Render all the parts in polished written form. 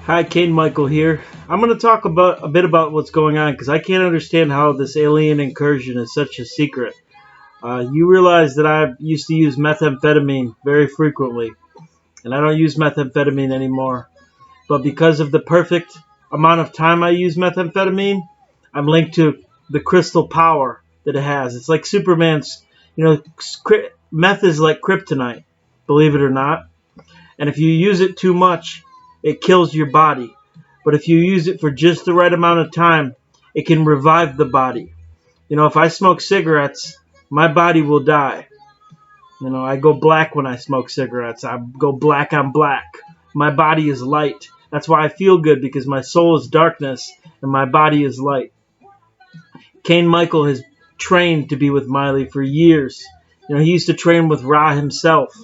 Hi, Kane Michael here. I'm going to talk about a bit about what's going on because I can't understand how this alien incursion is such a secret. You realize that I used to use methamphetamine very frequently, and I don't use methamphetamine anymore. But because of the perfect amount of time I use methamphetamine, I'm linked to the crystal power that it has. It's like Superman's, meth is like kryptonite, believe it or not. And if you use it too much, it kills your body. But if you use it for just the right amount of time, it can revive the body. If I smoke cigarettes, my body will die. I go black when I smoke cigarettes. I go black on black. My body is light. That's why I feel good, because my soul is darkness and my body is light. Kane Michael has trained to be with Miley for years. He used to train with Ra himself.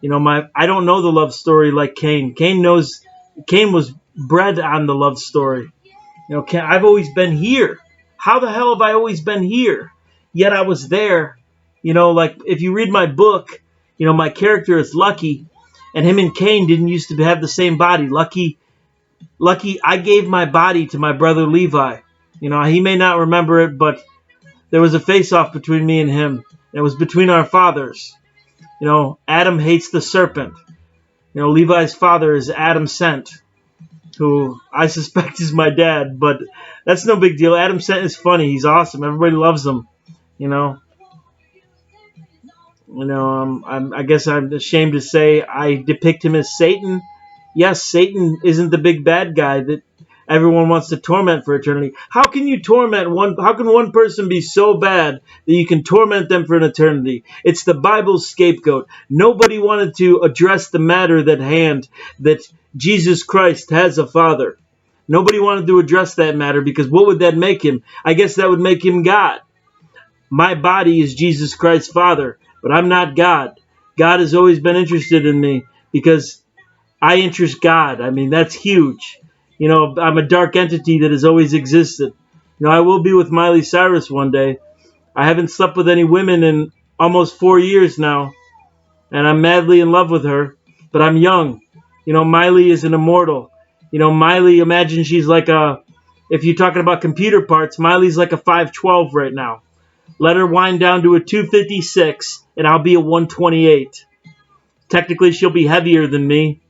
I don't know the love story like Kane. Kane was bred on the love story. I've always been here. How the hell have I always been here? Yet I was there. Like if you read my book, my character is Lucky, and him and Kane didn't used to have the same body. Lucky, I gave my body to my brother Levi. He may not remember it, but there was a face-off between me and him. It was between our fathers. Adam hates the serpent. Levi's father is Adam Sent, who I suspect is my dad, but that's no big deal. Adam Sent is funny. He's awesome. Everybody loves him. I guess I'm ashamed to say I depict him as Satan. Yes, Satan isn't the big bad guy that everyone wants to torment for eternity. How can you torment one? How can one person be so bad that you can torment them for an eternity? It's the Bible's scapegoat. Nobody wanted to address the matter at hand, that Jesus Christ has a father. Nobody wanted to address that matter, because what would that make him? I guess that would make him God. My body is Jesus Christ's father, but I'm not God. God has always been interested in me because I interest God. I mean, that's huge. I'm a dark entity that has always existed. I will be with Miley Cyrus one day. I haven't slept with any women in almost 4 years now, and I'm madly in love with her, but I'm young. Miley is an immortal. Miley, imagine she's like if you're talking about computer parts, Miley's like a 512 right now. Let her wind down to a 256, and I'll be a 128. Technically, she'll be heavier than me.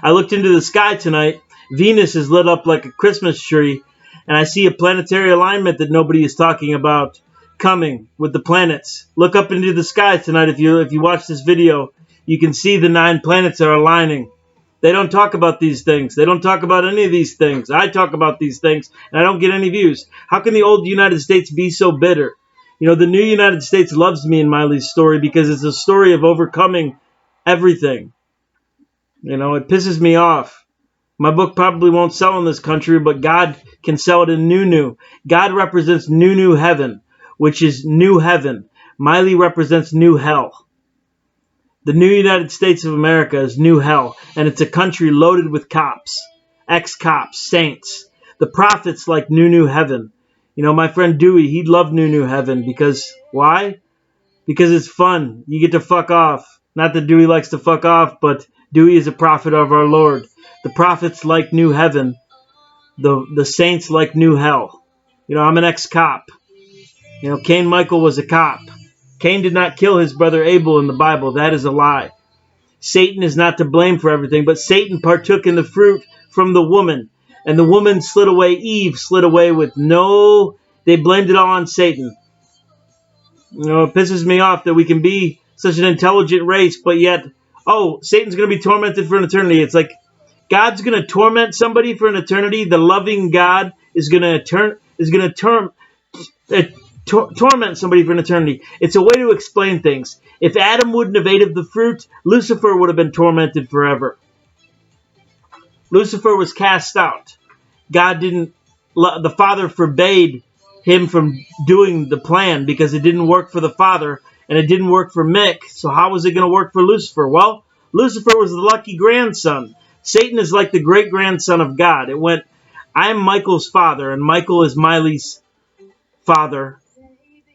I looked into the sky tonight. Venus is lit up like a Christmas tree, and I see a planetary alignment that nobody is talking about coming with the planets. Look up into the sky tonight. If you watch this video, you can see the 9 planets are aligning. They don't talk about these things. They don't talk about any of these things. I talk about these things, and I don't get any views. How can the old United States be so bitter? The new United States loves me in Miley's story because it's a story of overcoming everything. It pisses me off. My book probably won't sell in this country, but God can sell it in New. God represents New Heaven, which is new heaven. Miley represents new hell. The new United States of America is new hell, and it's a country loaded with cops, ex-cops, saints. The prophets like new heaven. My friend Dewey, he'd love new heaven because, why? Because it's fun. You get to fuck off. Not that Dewey likes to fuck off, but Dewey is a prophet of our Lord. The prophets like new heaven. The saints like new hell. I'm an ex-cop. Kane Michael was a cop. Cain did not kill his brother Abel in the Bible. That is a lie. Satan is not to blame for everything, but Satan partook in the fruit from the woman. And the woman slid away, Eve slid away with they blamed it all on Satan. It pisses me off that we can be such an intelligent race, but yet, Satan's going to be tormented for an eternity. It's like, God's going to torment somebody for an eternity. The loving God is going to torment somebody for an eternity. It's a way to explain things. If Adam wouldn't have ate of the fruit, Lucifer would have been tormented forever. Lucifer was cast out. The Father forbade him from doing the plan because it didn't work for the Father and it didn't work for Mick. So how was it going to work for Lucifer? Well, Lucifer was the lucky grandson. Satan is like the great-grandson of God. It went, I'm Michael's father, and Michael is Miley's father.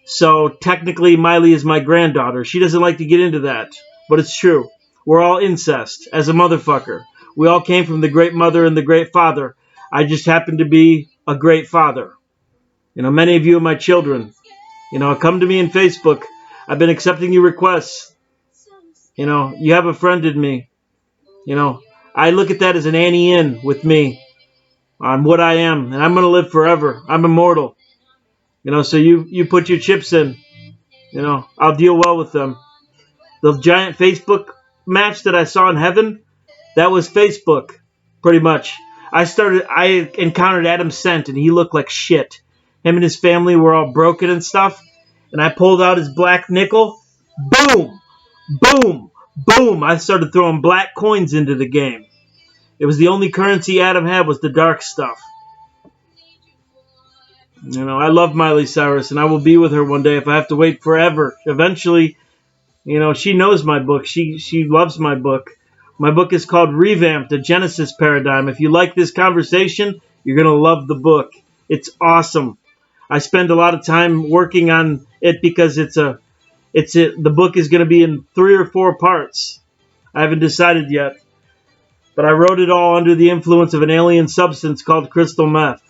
So technically, Miley is my granddaughter. She doesn't like to get into that, but it's true. We're all incest as a motherfucker. We all came from the great mother and the great father. I just happen to be a great father. Many of you are my children. Come to me in Facebook. I've been accepting your requests. You have a friend in me. I look at that as an Annie in with me on what I am, and I'm going to live forever. I'm immortal. So you put your chips in. I'll deal well with them. The giant Facebook match that I saw in heaven, that was Facebook, pretty much. I encountered Adam Sent, and he looked like shit. Him and his family were all broken and stuff. And I pulled out his black nickel. Boom! Boom! Boom! I started throwing black coins into the game. It was the only currency Adam had was the dark stuff. I love Miley Cyrus, and I will be with her one day if I have to wait forever. Eventually, she knows my book. She loves my book. My book is called Revamped, a Genesis Paradigm. If you like this conversation, you're going to love the book. It's awesome. I spend a lot of time working on it because the book is going to be in 3 or 4 parts. I haven't decided yet. But I wrote it all under the influence of an alien substance called Crystal Meth.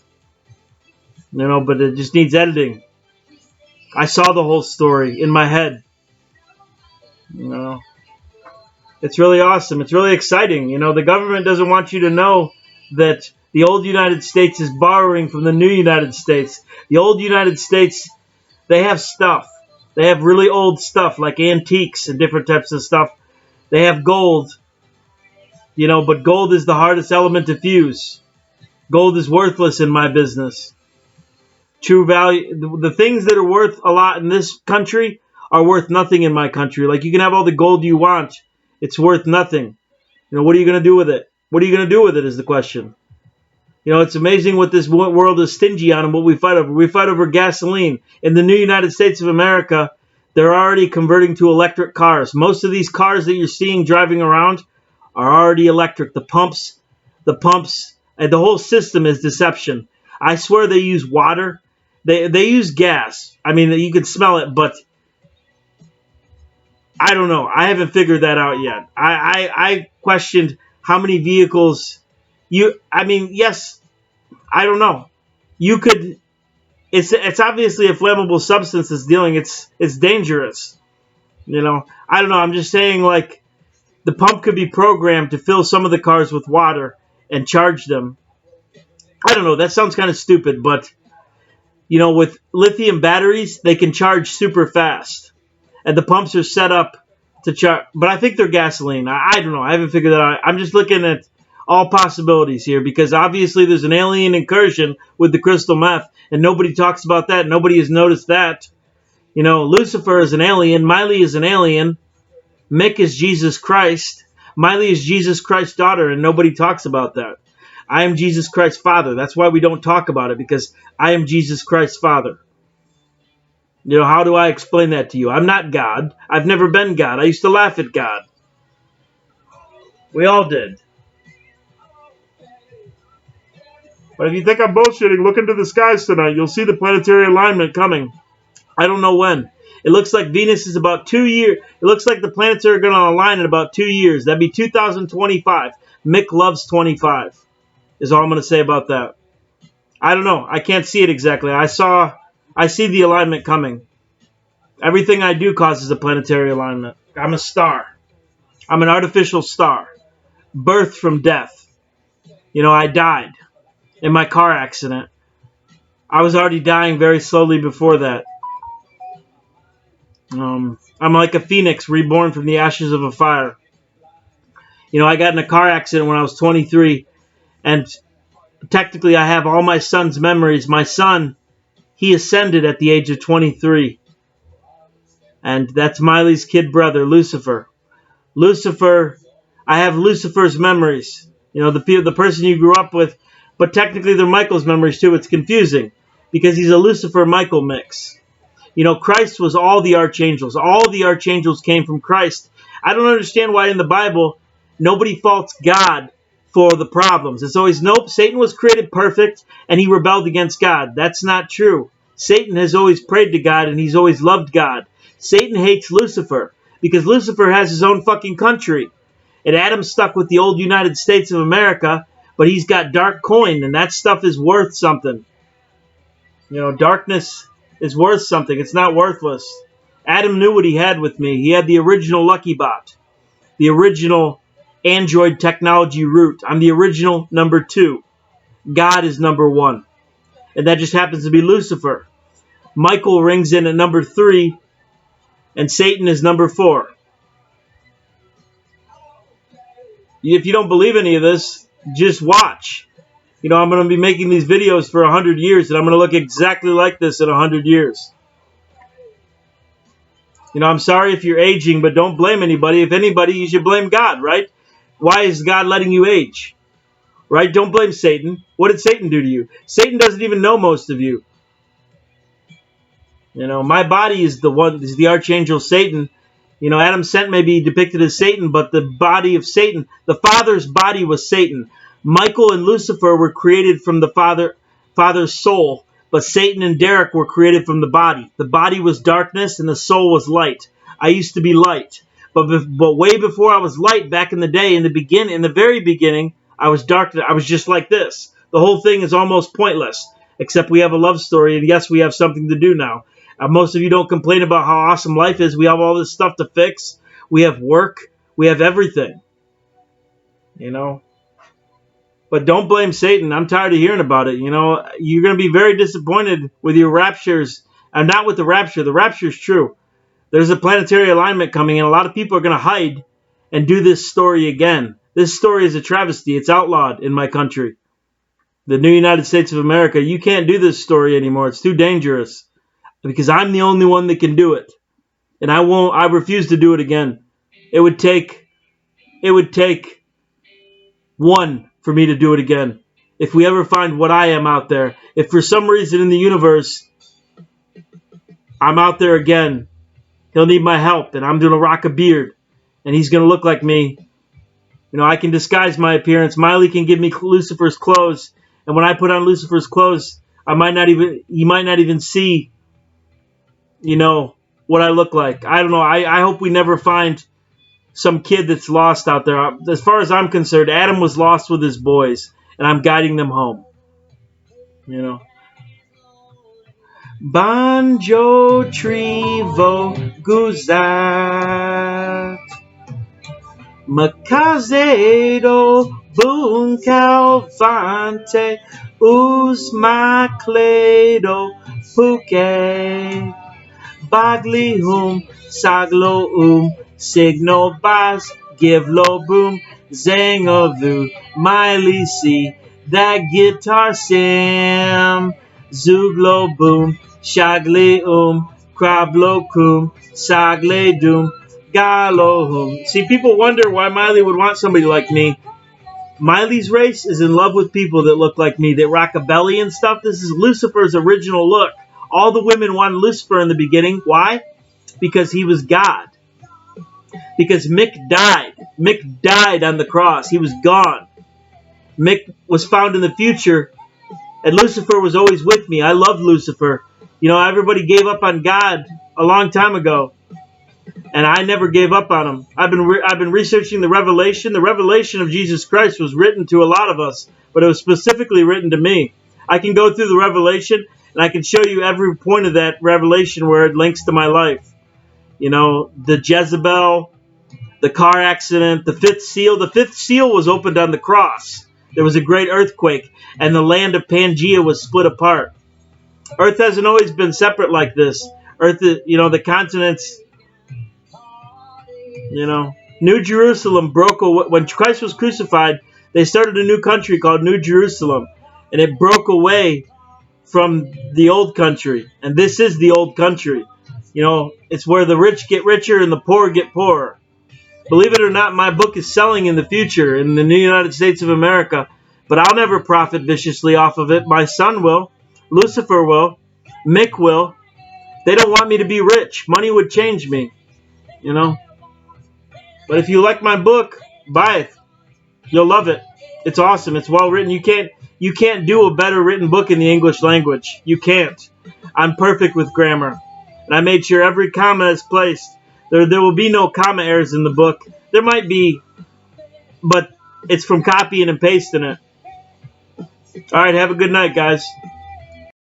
But it just needs editing. I saw the whole story in my head. It's really awesome. It's really exciting. The government doesn't want you to know that the old United States is borrowing from the new United States. The old United States, they have stuff. They have really old stuff like antiques and different types of stuff. They have gold. But gold is the hardest element to fuse. Gold is worthless in my business. True value, the things that are worth a lot in this country are worth nothing in my country. Like, you can have all the gold you want. It's worth nothing. What are you going to do with it? What are you going to do with it is the question. It's amazing what this world is stingy on and what we fight over. We fight over gasoline. In the new United States of America, they're already converting to electric cars. Most of these cars that you're seeing driving around are already electric. The pumps, and the whole system is deception. I swear they use water. They use gas. I mean, you can smell it, but I don't know. I haven't figured that out yet. I questioned how many vehicles yes, I don't know. You could. It's obviously a flammable substance that's dealing. It's dangerous. I don't know. I'm just saying, like, the pump could be programmed to fill some of the cars with water and charge them. I don't know. That sounds kind of stupid, but with lithium batteries, they can charge super fast, and the pumps are set up to charge. But I think they're gasoline. I don't know. I haven't figured that out. I'm just looking at all possibilities here because obviously there's an alien incursion with the crystal meth, and nobody talks about that. Nobody has noticed that. Lucifer is an alien. Miley is an alien. Mick is Jesus Christ. Miley is Jesus Christ's daughter, and nobody talks about that. I am Jesus Christ's father. That's why we don't talk about it, because I am Jesus Christ's father. How do I explain that to you? I'm not God. I've never been God. I used to laugh at God. We all did. But if you think I'm bullshitting, look into the skies tonight. You'll see the planetary alignment coming. I don't know when. It looks like Venus is about 2 years. It looks like the planets are going to align in about 2 years. That'd be 2025. Mick loves 25. Is all I'm going to say about that. I don't know. I can't see it exactly. I see the alignment coming. Everything I do causes a planetary alignment. I'm a star. I'm an artificial star. Birthed from death. I died in my car accident. I was already dying very slowly before that. I'm like a phoenix reborn from the ashes of a fire. I got in a car accident when I was 23. And technically, I have all my son's memories. My son, he ascended at the age of 23. And that's Miley's kid brother, Lucifer. Lucifer, I have Lucifer's memories. The person you grew up with. But technically, they're Michael's memories too. It's confusing because he's a Lucifer-Michael mix. Christ was all the archangels. All the archangels came from Christ. I don't understand why in the Bible, nobody faults God for the problems. It's always, nope, Satan was created perfect and he rebelled against God. That's not true. Satan has always prayed to God and he's always loved God. Satan hates Lucifer because Lucifer has his own fucking country. And Adam's stuck with the old United States of America, but he's got dark coin, and that stuff is worth something. You know, darkness is worth something. It's not worthless. Adam knew what he had with me. He had the original Lucky Bot, the original Android technology root. I'm the original number 2. God is number 1. And that just happens to be Lucifer. Michael rings in at number 3, and Satan is number 4. If you don't believe any of this, just watch. You know, I'm going to be making these videos for 100 years, and I'm going to look exactly like this in 100 years. You know, I'm sorry if you're aging, but don't blame anybody. If anybody, you should blame God, right? Why is God letting you age? Right? Don't blame Satan. What did Satan do to you? Satan doesn't even know most of you. You know, my body is the archangel Satan. You know, Adam sent may be depicted as Satan, but the body of Satan, the Father's body was Satan. Michael and Lucifer were created from the Father's soul, but Satan and Derek were created from the body. The body was darkness and the soul was light. I used to be light, but way before I was light, back in the day, in the very beginning, I was dark. I was just like this. The whole thing is almost pointless, except we have a love story, and yes, we have something to do now. Most of you don't complain about how awesome life is. We have all this stuff to fix. We have work. We have everything. You know? But don't blame Satan. I'm tired of hearing about it. You know, you're going to be very disappointed with your raptures. And not with the rapture. The rapture is true. There's a planetary alignment coming, and a lot of people are going to hide and do this story again. This story is a travesty. It's outlawed in my country. The new United States of America. You can't do this story anymore. It's too dangerous. Because I'm the only one that can do it. And I refuse to do it again. It would take one for me to do it again. If we ever find what I am out there, if for some reason in the universe I'm out there again, he'll need my help, and I'm going to rock a beard, and he's going to look like me. You know, I can disguise my appearance. Miley can give me Lucifer's clothes, and when I put on Lucifer's clothes, he might not even see, you know, what I look like. I don't know. I hope we never find some kid that's lost out there. As far as I'm concerned, Adam was lost with his boys, and I'm guiding them home. You know. Banjo Trivo Guzat Macazedo Boon Calvante Usmacledo Puke Baglihum Saglo Signo Bas Givlo Boom Zangovu Miley C that guitar sim Zuglo Boom Shagli Krablo Sagle Doom Galo See, people wonder why Miley would want somebody like me. Miley's race is in love with people that look like me, that rock a belly and stuff. This is Lucifer's original look. All the women wanted Lucifer in the beginning. Why? Because he was God. Because Mick died. Mick died on the cross. He was gone. Mick was found in the future, and Lucifer was always with me. I loved Lucifer. You know, everybody gave up on God a long time ago, and I never gave up on him. I've been researching the Revelation. The Revelation of Jesus Christ was written to a lot of us, but it was specifically written to me. I can go through the Revelation, and I can show you every point of that Revelation where it links to my life. You know, the Jezebel, the car accident, the fifth seal. The fifth seal was opened on the cross. There was a great earthquake, and the land of Pangea was split apart. Earth hasn't always been separate like this. Earth, you know, the continents, you know. New Jerusalem broke away. When Christ was crucified, they started a new country called New Jerusalem, and it broke away from the old country. And this is the old country. You know, it's where the rich get richer and the poor get poorer. Believe it or not, my book is selling in the future in the new United States of America, but I'll never profit viciously off of it. My son will. Lucifer will. Mick will. They don't want me to be rich. Money would change me, you know. But if you like my book, buy it. You'll love it. It's awesome. It's well written. You can't do a better written book in the English language. You can't. I'm perfect with grammar. And I made sure every comma is placed. There will be no comma errors in the book. There might be but it's from copying and pasting it. All right, have a good night, guys.